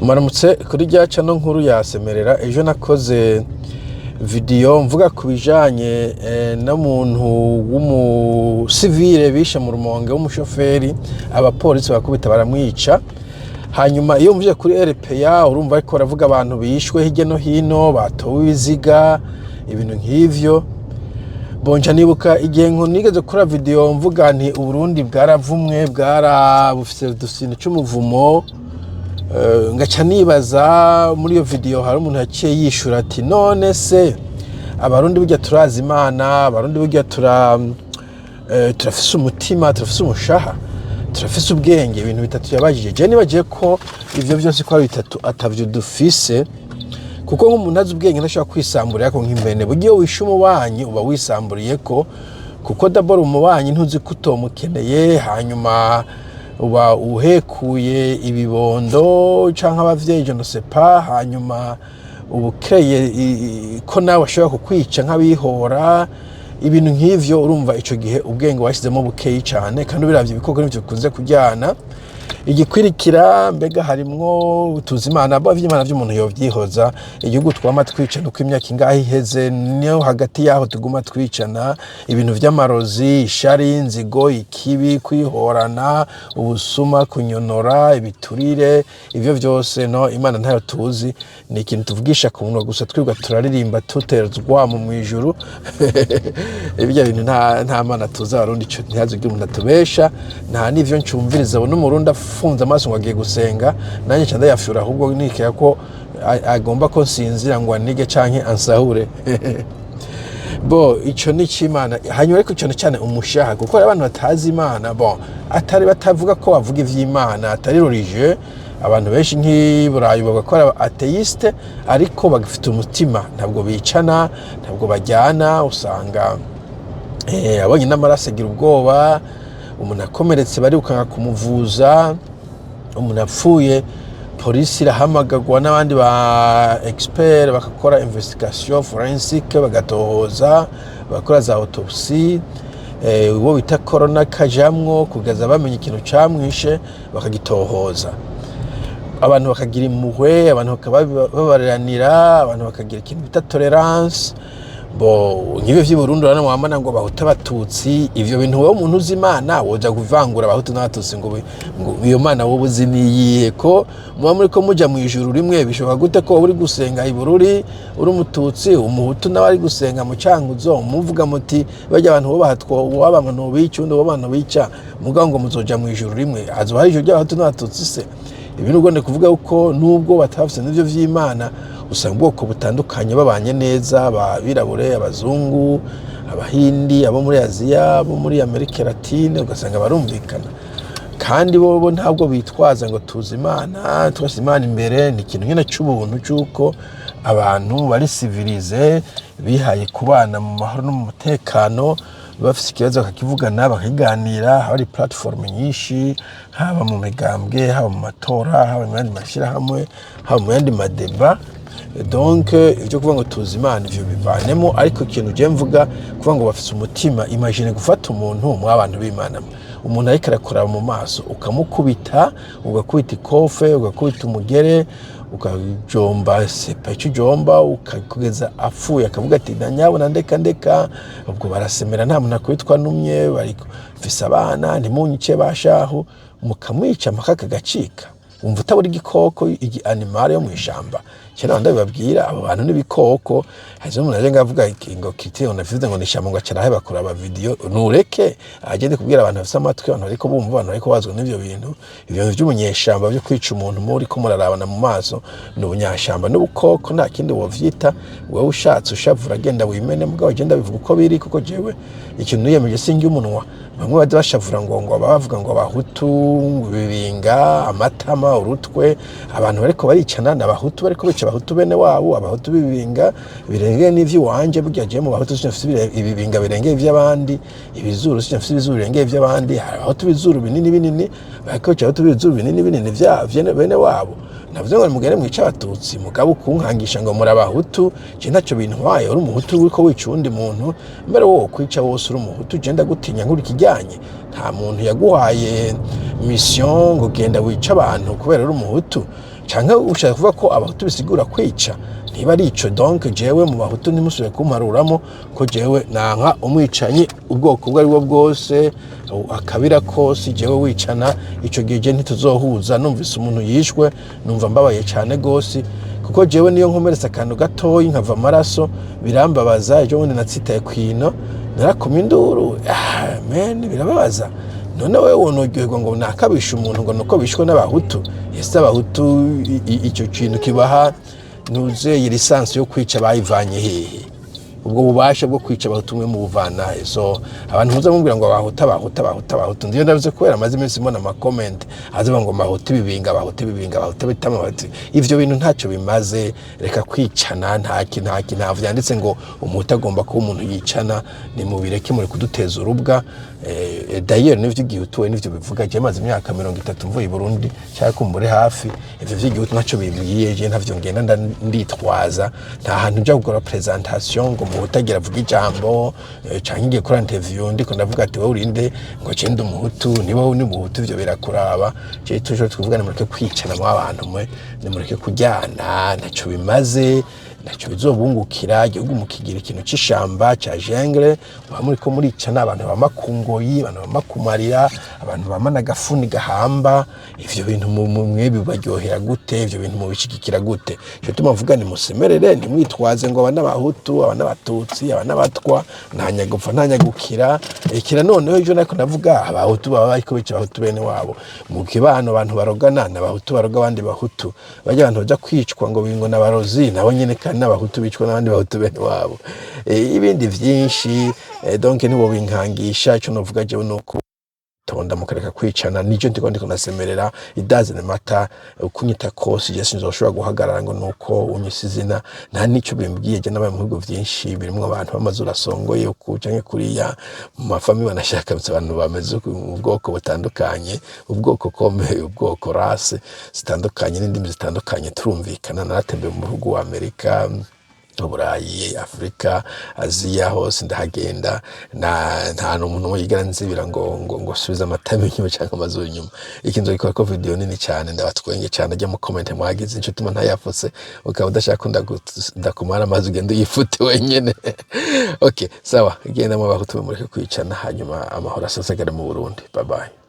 Maramutse kuri rya channel nkuru ya Semerera. Ejo nakoze video mvuga kubijanye n'umuntu w'umusivile bishe mu Rumonge w'umushoferi, abapolisi bakubita baramwica. Hanyuma iyo mvije kuri RPA urumva ariko baravuga abantu bishwe hirya no hino, batowe ibiziga, ibintu nk'ivyo. Bonja nibuka igihe nigeze kuri video mvuga nti Uburundi bwaravumwe, bufise dusine c'umuvumo. Ngaca nibaza muri iyo video hari umuntu yaciye yishura ati none se abarundi burya turazi Imana, abarundi burya turafise umutima, turafise umushaha, turafise ubwenge, ibintu bitatu yabajije. Je nibagiye ko ivyo byose ko ari bitatu atavyo dufise, kuko nk'umuntu azi ubwenge ntashobora kwisambura ko nk'imbene. Buryo wishe umubanyi uba wisamburiye ko, kuko d'abord umubanyi ntuzi ko utomukeneye, hanyuma uba uhekuye ibibondo canke abavyeyi je ne sais pas, hanyuma ubukeye ko nawe ashobora kukwica nk'abihora, ibintu nk'ivyo. Urumva ico gihe ubwenge washizemo bukeyi cane, kandi biravye ibikoko n'ivyo bikunze kujyana. Igikwirikira mbega harimwo tuzimana abavyimana vy'umuntu yovyihoza. Igihugu twama twicana uko imyaka ingahe iheze, niyo hagati yaho tuguma twicana ibintu vy'amarozi, ishari, inzigo, ikibi, kwihorana, ubusuma, kunyonora, ibiturire, ivyo vyose no Imana ntayo tuzi. Ni ikintu tuvugisha ku munwa gusa, twibwa turaririmba tuterezwa mu mwijuru. Ibyo bintu nta Mana tuzi abarundi, ico ntihazigira umuntu atubesha. Nta n'ivyo ncumviriza abo n'umurundi afunze amaso ngo agiye gusenga, nanjye cyanda yafyura, ahubwo nikira ko agomba ko nsinzira ngo anige canke ansahure. Bo ico ni c'Imana. Hanyuma ariko cyane cyane umushaha, kuko abantu batazi Imana, bon atari batavuga ko bavuga ivy'Imana, atari religieux. Abantu benshi nk'Iburayi bagakora atheiste, ariko bagafite umutima, ntabwo bicana, ntabwo bajyana. Usanga abonye n'amaraso agira ubwoba, umuntu akomeretse barirukanka kumuvuza, umuntu apfuye polisi irahamagagwa n'abandi ba expert bakakora investigation forensique, bagatohoza, bakora za autopsie, uwo bita corona kajamwo kugeza bamenye ikintu camwishe bakagitohoza. Abantu bakagira impuhwe, abantu bakababaranira, abantu bakagira ikintu bita tolerance. Bo nk'ibyo vy'Uburundi rana mwamana ngo bahuta abatutsi, ivyo bintu wowe umuntu uzi Imana woja kuvangura abahutu n'abatutsi ngo iyo Mana wowe uzi niyihe? Ko muba muri ko muja mu ijuru rimwe, bishoboka gute ko uri gusenga ibururi uri umututsi, umuhutu nawe ari gusenga mu canguzo, muvuga muti bajya abantu bo bahatwo w'abantu bica undi w'abantu bica, muga ngo muzoja mu ijuru rimwe? Azoba ari ijuru ry'abahutu n'abatutsi se? Ibintu ugomba kuvuga uko nubwo batafise n'ivyo vy'Imana, usanga ubwoko butandukanye babanye neza, abirabure, abazungu, abahindi, abo muri Aziya, abo muri Amerika Latine, ugasanga barumvikana. Kandi bo ntabwo bitwaza ngo tuzi Imana, twese Imana imbere. Ni ikintu nyene c'ubuntu c'uko abantu bari civilize, bihaye kubana mu mahoro no mu mutekano, bafise ikibazo bakakivugana, bakaganira. Hari platform nyinshi, haba mu migambwe, haba mu matora, haba mu yandi mashirahamwe, haba mu yandi madeba. Donc ivyo kuvuga ngo tuzi Imana ivyo bivanemo, ariko ikintu je mvuga kuvuga ngo bafise umutima. Imagine gufata umuntu mu abantu b'Imana, umuntu ariko arakuraba mu maso, ukamukubita, ugakubita ikofe, ugakubita umugere, ukajomba sepa ico jomba, ukageza apfuye, akavuga ati ndanyabona ndeka. Ubwo barasemera, nta muntu akwitwa numye, bari fisa abana ntimunyice bashaho, mukamwica makaka gacika. Umva utabura igikoko, animal yo mwishamba. Cyane ndabibabwira abo bantu n'ibikoko. Hazo umuntu aje ngavuga ngo kiti onafize ngo nishamba ngo acarahe bakora aba video, nureke agende kubwira abantu bafite amatwi, abantu ariko bumva, abantu ariko bazwe n'ivyo bintu. Ivyo by'umunyeshamba byo kwica umuntu muri ko murarabana mu maso, n'ubunyashamba n'ubukoko, nta kindi wovyita. Wowe ushatse ushavura agenda wimene, mugabo agenda bivuga uko biri, kuko jewe ikintu niyemeje singi umunwa. Bamwe baje bashavura ngo bavuga ngo abahutu bibinga amatama urutwe, abantu bariko baricana n'abahutu, bariko bica abahutu bene wabo, abahutu bibinga birengeye n'ivyo wanje. Burya je mu bahutu sinafise ibibinga birengeye ivy'abandi, ibizuru sinafise ibizuru birengeye ivy'abandi. Abahutu bizuru binini, bariko bica abahutu bizuru binini vya bene wabo. Navuze ngo mugere mwica abatutsi, mugabo kunkangisha ngo muri abahutu, je ntaco bintwaye. Uri umuhutu uriko wica undi muntu, mbere wo kwica wose uri umuhutu, je ndagutinya nkuri kijyanye. nta muntu yaguhaye mission ngo genda wica abantu kubera uri umuhutu canke ushaka kuvuga ko abahutu bisigura kwica niba ari ico. Donc jewe mu bahutu ntimusubire kumparuramo ko jewe nanka umwicanyi ubwoko bwo ari bwo bwose akabira kose jewe wicana ico gihe je ntituzohuza. Numvise umuntu yishwe numva mbabaye cane gose kuko jewe niyo nkomeretse akantu gatoyi nkava amaraso birambabaza. Ejo bundi natsitaye kwino narakoma induru men birababaza. None wewe wonogirwa ngo nakabisha umuntu ngo nuko bishwe n'abahutu. Ese abahutu icyo kintu kibaha nuze lisansi yo kwica bayivanye hehe? Ubwo bubasha bwo kwica abahutu mwe mu buvana. So abantu muza mumbwira ngo abahutu ndiyo ndavuze kubera amaze iminsi mbona ama comment azavuga ngo abahutu bibinga abahutu bitama bati ivyo bintu ntacyo bimaze. Reka kwicana nta vyanditse ngo umuhutu agomba kuba umuntu yicana. Ni mubireke muri kuduteza urubwa. D'ailleurs n'ivyo igihutu n'ivyo bivuga je maze imyaka 30 mvuye i Burundi cyangwa kumbure hafi. Ivyo vy'igihutu ntacyo bibwiye je ntavyo ngenda nditwaza. Nta hantu nja gukora presentation ngo umuhutu avuga ijambo canke ngiye kuri interview ndiko ndavuga ati wowe urinde ngo cende umuhutu niba uri umuhutu ivyo birakuraba. Je tuje twivugana mureke kwicana mu abantu mwe nimureke kujyana ntacyo bimaze ntacyo bizobungukira. Igihugu mukigira ikintu c'ishamba ca jungle muri ko muricana abantu bamakungoyi abantu bamakumarira abantu bamana gafuni gahamba. Ivyo bintu mwe bibaryohera gute? Ivyo bintu mubishigikira gute? cyo tumavuga ni musemerere ntimwitwaze ngo abana bahutu abana batutsi abana batwa ntanyagupfa ntanyagukira ikira. Noneho ejo nako ndavuga abahutu baba ariko bica abahutu bene wabo mu kibano abantu barogana n'abahutu baroga abandi bahutu bajya abantu baja kwicwa ngo bingo n'abarozi nabo nyene kandi n'abahutu bicwa n'abandi bahutu bene wabo. Ibindi vyinshi donc nibo binkangisha. Ico novuga jewe nuko tonda mukareka kwicana nico ndiko nasemerera. It doesn't matter ukunyita kose je sinzoshobora guhagarara ngo nuko unyisizina nta nico bimbwiye. Je nabaye mu bihugu vyinshi birimwo abantu bamazura songoye ukucanke kuriya mu mafami banashaka abantu bameze ubwoko butandukanye ubwoko komeye ubwoko race zitandukanye n'indimi zitandukanye turumvikana. Naratembeye mu bihugu wa Amerika Burayi Afrika Aziya hose ndahagenda nta n'umuntu yigera nzibira ngo subiza amatame inyuma cyangwa amazuru inyuma. Ikinzo gikora ko video nini cyane ndabatwenge cyane ajya mu comment mwagize inshuti mo ntayafutse ukaba udashaka ndakumara amazi ugenda yifute wenyene. Okay sawa genda mu bahutu mureke kwicana hanyuma amahoro asasagare mu Burundi. Bye bye.